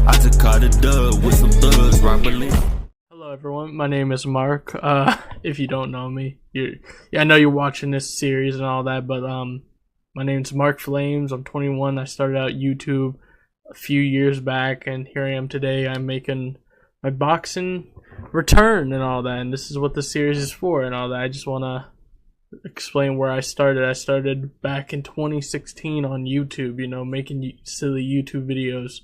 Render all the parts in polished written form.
I took out a dub with some thugs, right believe. Hello everyone, my name is Mark. If you don't know me, I know you're watching this series and all that, but my name's MarcFlameZ. I'm 21. I started out YouTube a few years back, and here I am today. I'm making my boxing return and all that, and this is what the series is for and all that. I just want to explain where I started. I started back in 2016 on YouTube, making silly YouTube videos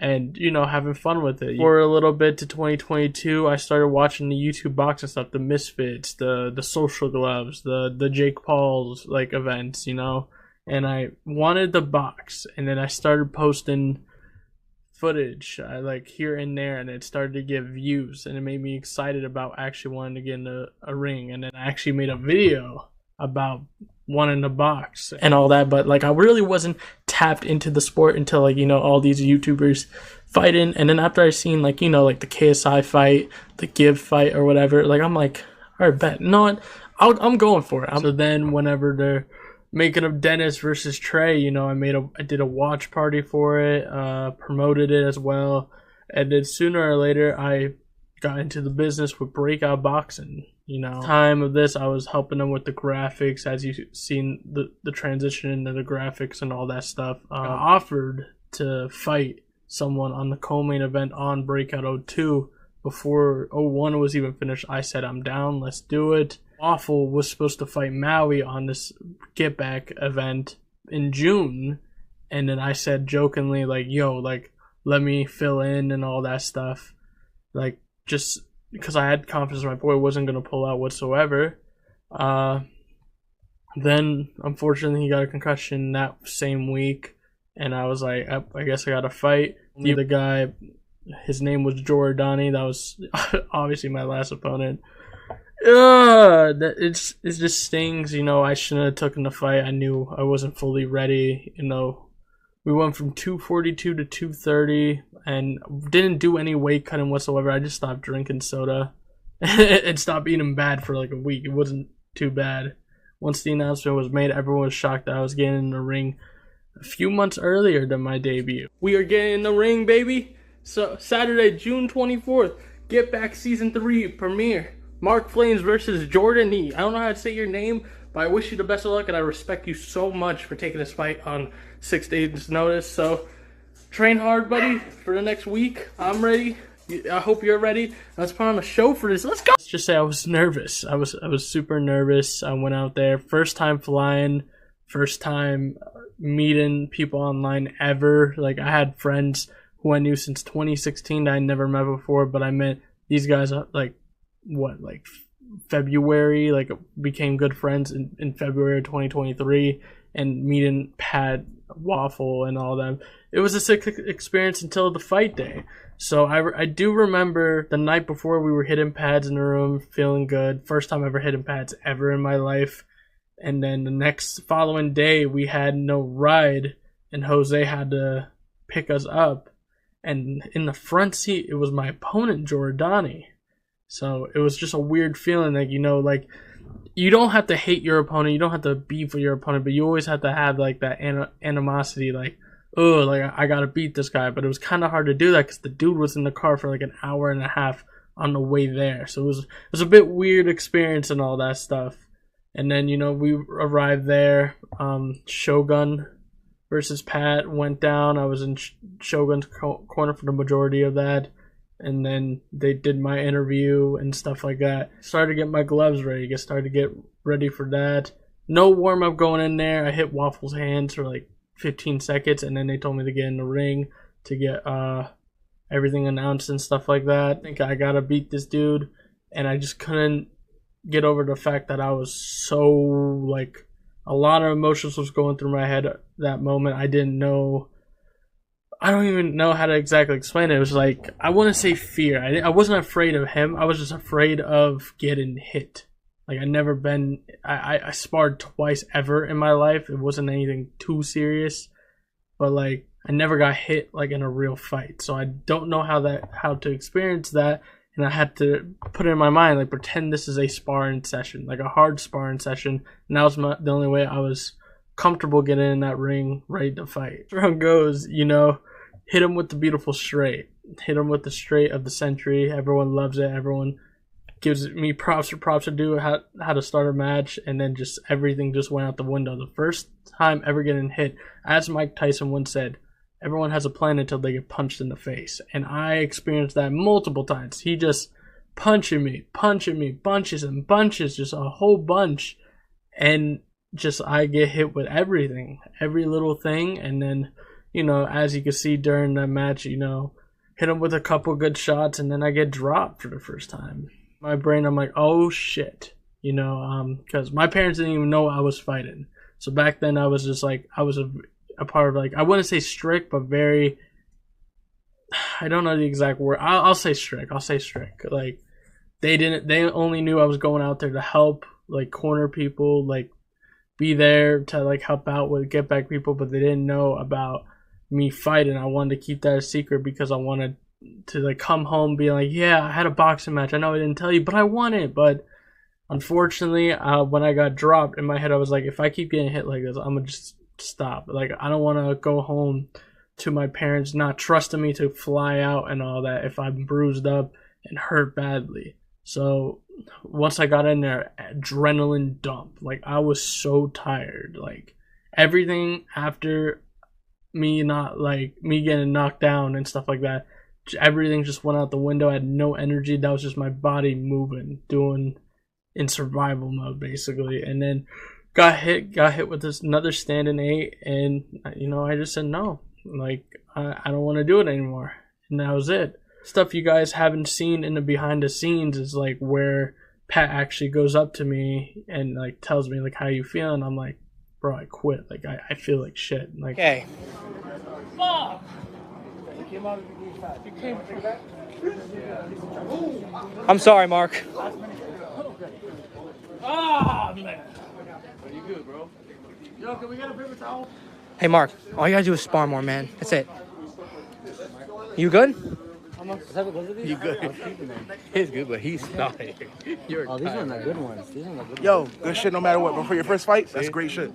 and, having fun with it. For a little bit to 2022, I started watching the YouTube boxing stuff, the Misfits, the Social Gloves, the Jake Paul's, events, and I wanted the box, and then I started posting footage, here and there, and it started to get views, and it made me excited about actually wanting to get in a ring. And then I actually made a video about wanting the box and all that, but I really wasn't tapped into the sport until all these YouTubers fighting. And then after I seen the KSI fight, the Give fight or whatever, I'm like, all right, bet, no, I'm going for it. So then whenever they're making of Dennis versus Trey, I did a watch party for it, promoted it as well, and then sooner or later I got into the business with Breakout Boxing. Time of this, I was helping them with the graphics, as you've seen the transition into the graphics and all that stuff. I offered to fight someone on the co-main event on Breakout 02 before 01 was even finished. I said, I'm down, let's do it. Waffle was supposed to fight Maui on this Get Back event in June, and then I said jokingly, let me fill in and all that stuff, just because I had confidence my boy wasn't going to pull out whatsoever. Then unfortunately he got a concussion that same week, and I was like, I guess I got to fight. The guy, his name was Jordani. That was obviously my last opponent. It just stings, I shouldn't have taken the fight. I knew I wasn't fully ready. We went from 242 to 230 and didn't do any weight cutting whatsoever. I just stopped drinking soda and stopped eating bad for a week. It wasn't too bad. Once the announcement was made, everyone was shocked that I was getting in the ring a few months earlier than my debut. We are getting in the ring, baby. So Saturday, June 24th, Get Back Season 3 premiere. MarcFlameZ versus Jordan E. I don't know how to say your name, but I wish you the best of luck, and I respect you so much for taking this fight on 6 days' notice. So train hard, buddy, for the next week. I'm ready. I hope you're ready. Let's put on a show for this. Let's go. Let's just say I was nervous. I was super nervous. I went out there, first time flying, first time meeting people online ever. I had friends who I knew since 2016 that I never met before, but I met these guys February, became good friends in February of 2023, and meeting Pat, Waffle, and all them. It was a sick experience until the fight day. So I do remember the night before we were hitting pads in the room, feeling good. First time ever hitting pads ever in my life. And then the following day, we had no ride, and Jose had to pick us up. And in the front seat, it was my opponent, Jordani. So it was just a weird feeling you don't have to hate your opponent, you don't have to beef with your opponent, but you always have to have that animosity, I gotta beat this guy. But it was kind of hard to do that because the dude was in the car for an hour and a half on the way there. So it was a bit weird experience and all that stuff. And then we arrived there. Shogun versus Pat went down. I was in Shogun's corner for the majority of that. And then they did my interview and stuff like that. Started to get my gloves ready. Started to get ready for that. No warm-up going in there. I hit Waffle's hands for 15 seconds, and then they told me to get in the ring to get everything announced and stuff like that. I think I gotta beat this dude, and I just couldn't get over the fact that I was so, a lot of emotions was going through my head at that moment. I don't even know how to exactly explain it. It was I wouldn't say fear. I wasn't afraid of him. I was just afraid of getting hit. I sparred twice ever in my life. It wasn't anything too serious. But I never got hit in a real fight. So I don't know how to experience that. And I had to put it in my mind, pretend this is a sparring session, a hard sparring session. And that was the only way I was comfortable getting in that ring ready to fight. As round goes, hit him with the beautiful straight. Hit him with the straight of the century. Everyone loves it. Everyone gives me props to do how to start a match, and then just everything just went out the window. The first time ever getting hit, as Mike Tyson once said, everyone has a plan until they get punched in the face. And I experienced that multiple times. He just punching me, bunches and bunches, just a whole bunch. And just I get hit with everything, every little thing. And then, you know, as you can see during the match, you know, hit him with a couple good shots, and then I get dropped for the first time. My brain, I'm like, oh shit, you know, because my parents didn't even know I was fighting. So back then I was just like, I was a part of, like, I wouldn't say strict, but very, I don't know the exact word. I'll say strict. Like, they only knew I was going out there to help, like, corner people, like, be there to, like, help out with get back people, but they didn't know about me fighting. I wanted to keep that a secret because I wanted to, like, come home being like, yeah, I had a boxing match. I know I didn't tell you, but I won it. But unfortunately, when I got dropped, in my head I was like, if I keep getting hit like this, I'm gonna just stop. Like, I don't want to go home to my parents not trusting me to fly out and all that if I'm bruised up and hurt badly. So once I got in there, adrenaline dump. Like, I was so tired. Like, everything after me getting knocked down and stuff like that, everything just went out the window. I had no energy. That was just my body moving, doing in survival mode basically. And then got hit with this another standing 8, and you know, I just said no. Like, I don't want to do it anymore. And that was it. Stuff you guys haven't seen in the behind the scenes is like where Pat actually goes up to me and like tells me like, how you feeling? I'm like, bro, I quit. Like, I feel like shit. Like, Okay. fuck. I'm sorry, Mark. Ah, man. Are you good, bro? Yo, can we get a paper towel? Hey, Mark. All you gotta do is spar more, man. That's it. You good? You good? He's good, but he's not. You're Oh, these are the good ones. Yo, good shit no matter what. But for your first fight, that's great shit.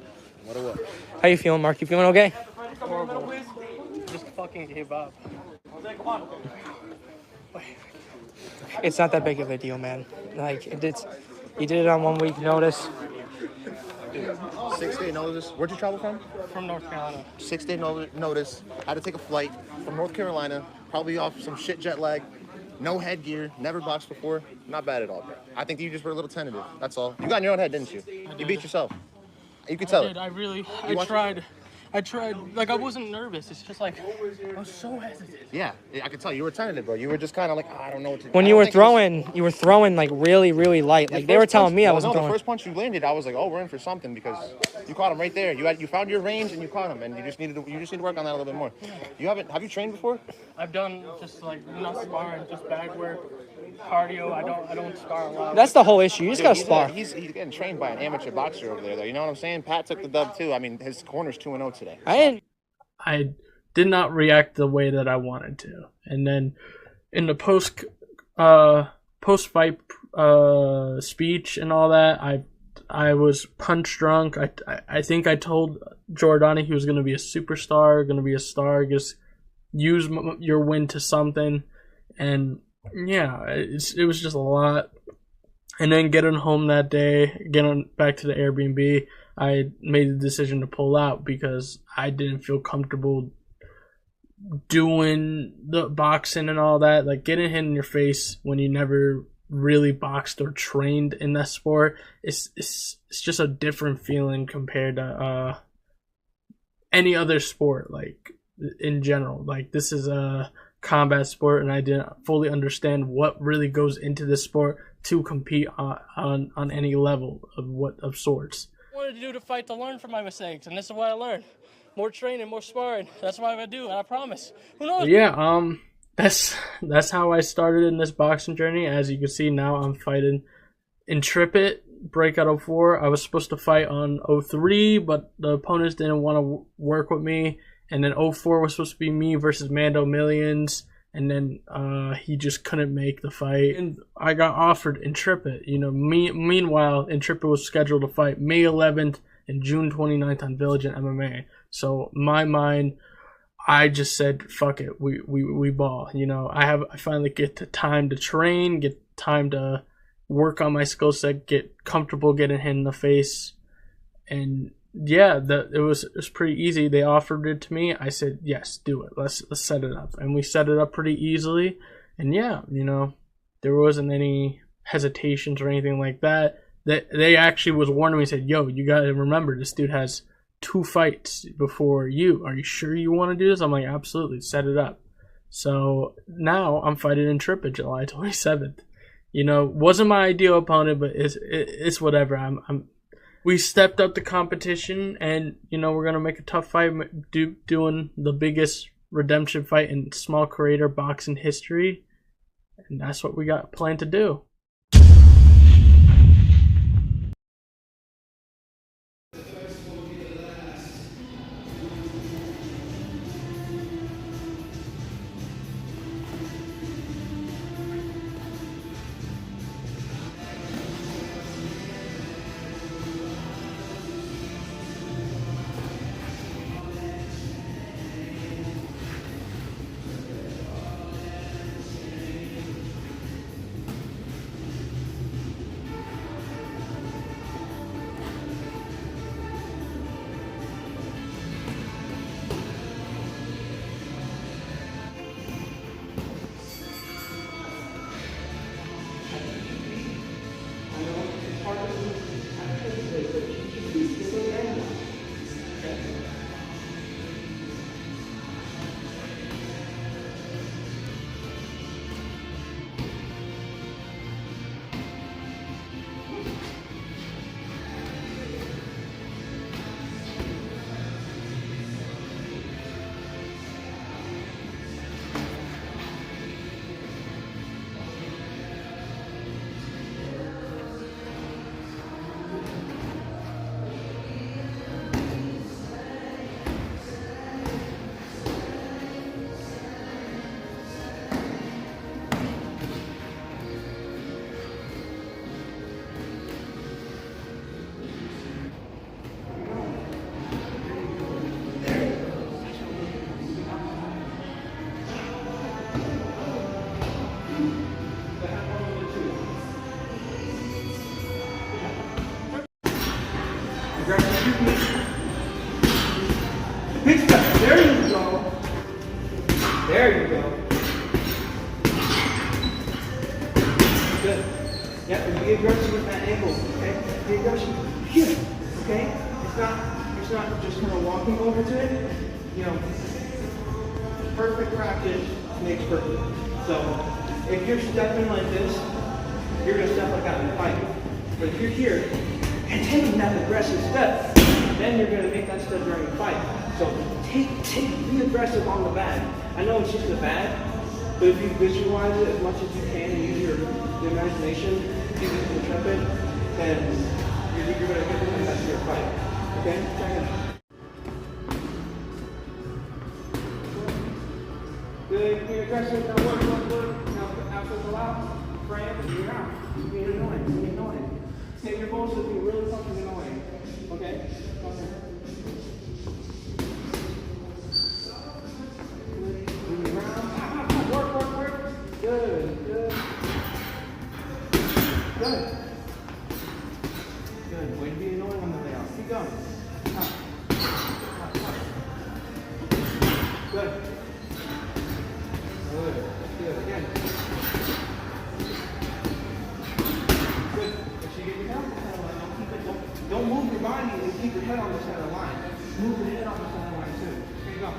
How you feeling, Mark? You feeling okay? Horrible. Just fucking gave up. It's not that big of a deal, man. Like, you did it on 1 week notice. 6 day notice. Where'd you travel from? From North Carolina. 6 day notice. Had to take a flight from North Carolina. Probably off some shit jet lag. No headgear. Never boxed before. Not bad at all, bro. I think you just were a little tentative. That's all. You got in your own head, didn't you? You beat yourself. You could tell it. I tried. Like, I wasn't nervous. It's just like, I was so hesitant. Yeah, I could tell you were tentative, bro. You were just kind of like, I don't know what to do. When you were throwing like really, really light. Like, they were telling me I wasn't throwing. The first punch you landed, I was like, oh, we're in for something because you caught him right there. You found your range and you caught him, and you just need to work on that a little bit more. Have you trained before? I've done just like not sparring, just bag work, cardio. I don't spar a lot. That's the whole issue. You just gotta spar. He's getting trained by an amateur boxer over there, though. You know what I'm saying? Pat took the dub too. I mean, his corner's 2-0 today. I did not react the way that I wanted to, and then in the post fight speech and all that, I was punch drunk. I think I told Jordani he was going to be a superstar, going to be a star. Just use your win to something, and yeah, it was just a lot. And then getting home that day, getting back to the Airbnb, I made the decision to pull out because I didn't feel comfortable doing the boxing and all that. Like, getting hit in your face when you never really boxed or trained in that sport, it's just a different feeling compared to any other sport, like, in general. Like, this is a combat sport, and I didn't fully understand what really goes into this sport to compete on any level of sorts. I wanted to do the fight to learn from my mistakes, and this is what I learned. More training, more sparring. That's what I'm gonna do, and I promise. Who knows? Yeah, that's how I started in this boxing journey. As you can see, now I'm fighting Intrepid, Breakout 04. I was supposed to fight on 03, but the opponents didn't want to work with me. And then 04 was supposed to be me versus Mando Millions. And then he just couldn't make the fight. And I got offered Intrepid. You know, meanwhile, Intrepid was scheduled to fight May 11th and June 29th on Village and MMA. So, my mind, I just said, fuck it, we ball. You know, I finally get the time to train, get time to work on my skill set, get comfortable getting hit in the face. And yeah, it was pretty easy. They offered it to me. I said, yes, do it. Let's set it up. And we set it up pretty easily. And yeah, you know, there wasn't any hesitations or anything like that. They actually was warning me, said, yo, you gotta remember, this dude has 2 fights before you. Are you sure you want to do this? I'm like, absolutely, set it up. So now I'm fighting in Trippett July 27th. You know, wasn't my ideal opponent, but it's whatever. We stepped up the competition, and you know, we're gonna make a tough fight, doing the biggest redemption fight in small creator boxing history, and that's what we got planned to do. Big step. There you go. There you go. Good. Yep, and be aggressive with that ankle. Okay? Be aggressive. Here. Okay? It's not just kind of walking over to it. You know, perfect practice makes perfect. So if you're stepping like this, you're gonna step like that in the fight. But if you're here and taking that aggressive step, then you're gonna make that step during the fight. So be aggressive on the bag. I know it's just a bag, but if you visualize it as much as you can and use your imagination, use the trumpet, then you're gonna get the best of your fight. Okay? Check it out. Good, be aggressive, now work. Now after the out, frame, you're out. You're being annoying. Take your bullshit to be really fucking annoying. Okay? Okay. Moving around. Work. Good. Way to be annoying on the way out. Keep going. Good. Again. Good. Make sure you get your head on the center line. Don't move your body and keep your head on the center line. Move your head on the center line too. Here you go.